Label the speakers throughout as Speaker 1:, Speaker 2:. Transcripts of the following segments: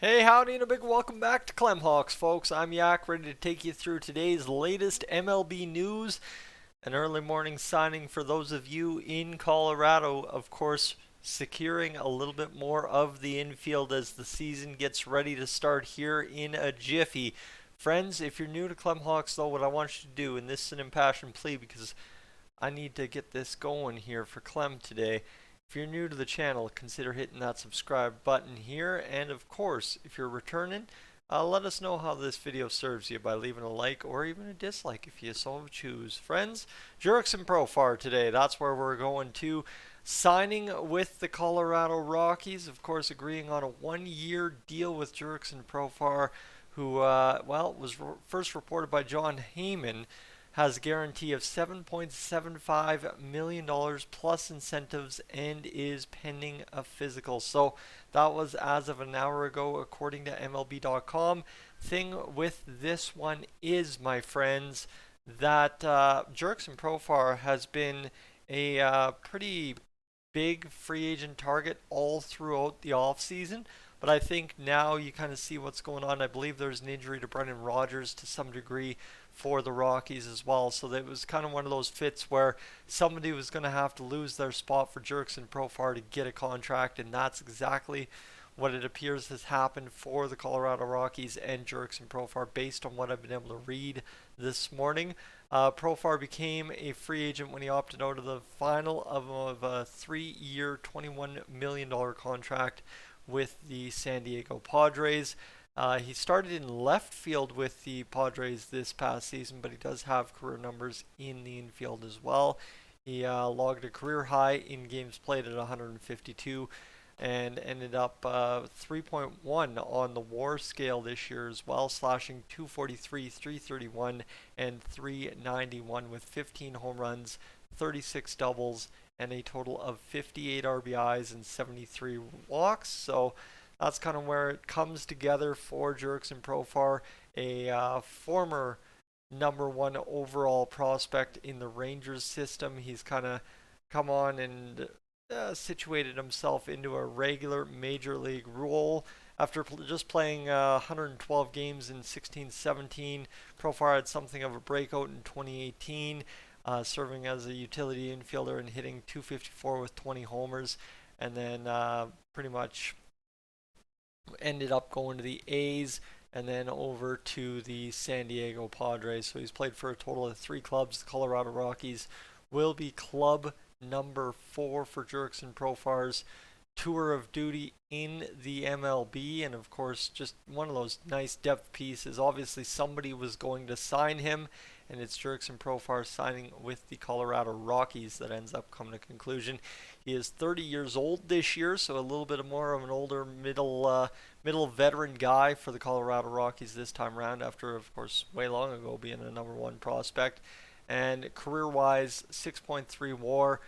Speaker 1: Hey, howdy, and a big welcome back to Clemhawks, folks. I'm Yak, ready to take you through today's latest MLB news. An early morning signing for those of you in Colorado, of course, securing a little bit more of the infield as the season gets ready to start here in a jiffy. Friends, if you're new to Clemhawks, though, what I want you to do, and this is an impassioned plea because I need to get this going here for Clem today. If you're new to the channel, consider hitting that subscribe button here. And of course, if you're returning, let us know how this video serves you by leaving a like or even a dislike if you so choose. Friends, Jurickson Profar today. That's where we're going to. Signing with the Colorado Rockies, of course, agreeing on a one-year deal with Jurickson Profar, who, was first reported by John Heyman, has a guarantee of $7.75 million plus incentives and is pending a physical. So that was as of an hour ago, according to MLB.com. Thing with this one is, my friends, that Jurickson Profar has been a pretty big free agent target all throughout the offseason. But I think now you kind of see what's going on. I believe there's an injury to Brendan Rodgers to some degree for the Rockies as well. So that was kind of one of those fits where somebody was going to have to lose their spot for Jurickson Profar to get a contract, and that's exactly what it appears has happened for the Colorado Rockies and Jurickson Profar based on what I've been able to read this morning. Profar became a free agent when he opted out of the final of a 3-year, $21 million contract with the San Diego Padres. He started in left field with the Padres this past season, but he does have career numbers in the infield as well. He logged a career high in games played at 152 and ended up 3.1 on the WAR scale this year as well, slashing 243, 331, and 391 with 15 home runs, 36 doubles, and a total of 58 RBIs and 73 walks. So that's kind of where it comes together for Jurickson Profar, a former number one overall prospect in the Rangers system. He's kind of come on and situated himself into a regular major league role after just playing 112 games in 16-17. Profar had something of a breakout in 2018, serving as a utility infielder and hitting 254 with 20 homers, and then pretty much ended up going to the A's and then over to the San Diego Padres. So he's played for a total of 3 clubs. The Colorado Rockies will be club number 4 for Jurickson Profar's tour of duty in the MLB, and of course just one of those nice depth pieces. Obviously somebody was going to sign him, and it's Jurickson Profar signing with the Colorado Rockies that ends up coming to conclusion. He is 30 years old this year, so a little bit more of an older middle veteran guy for the Colorado Rockies this time around, after of course way long ago being a number 1 prospect. And career-wise, 6.3 WAR,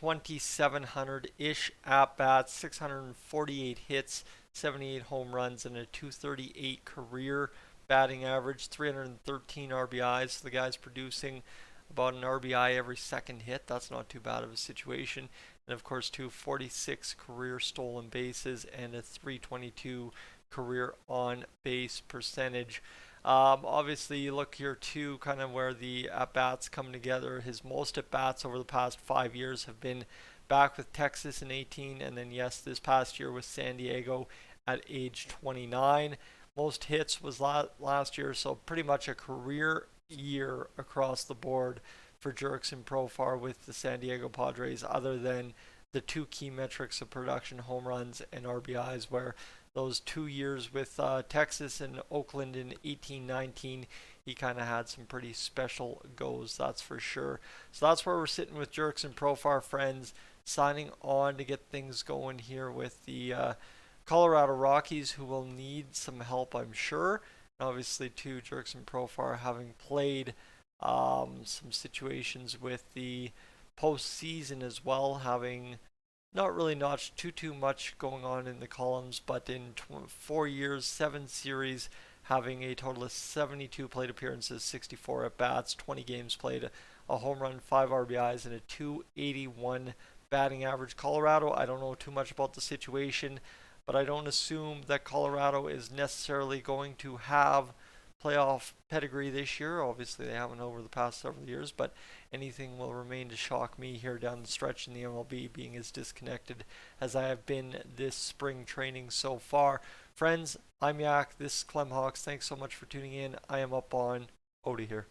Speaker 1: 2,700-ish at-bats, 648 hits, 78 home runs, and a 238 career batting average, 313 RBIs. So the guy's producing about an RBI every second hit. That's not too bad of a situation. And of course, 246 career stolen bases and a 322 career on base percentage. Obviously, you look here too, kind of where the at-bats come together. His most at-bats over the past 5 years have been back with Texas in 18, and then yes, this past year with San Diego at age 29. Most hits was last year, so pretty much a career year across the board for Jurickson Profar with the San Diego Padres, other than the 2 key metrics of production, home runs and RBIs, where those 2 years with Texas and Oakland in 18-19, he kind of had some pretty special goes, that's for sure. So that's where we're sitting with Jurickson Profar, friends, signing on to get things going here with the Colorado Rockies, who will need some help, I'm sure. And obviously, too, Jurickson Profar having played some situations with the postseason as well, having not really notched too much going on in the columns, but in 4 years, 7 series, having a total of 72 plate appearances, 64 at bats, 20 games played, a home run, 5 RBIs, and a 281 batting average. Colorado, I don't know too much about the situation but I don't assume that Colorado is necessarily going to have playoff pedigree this year. Obviously, they haven't over the past several years, but anything will remain to shock me here down the stretch in the MLB, being as disconnected as I have been this spring training so far. Friends, I'm Yak. This is Clem Hawks. Thanks so much for tuning in. I am up on Odie here.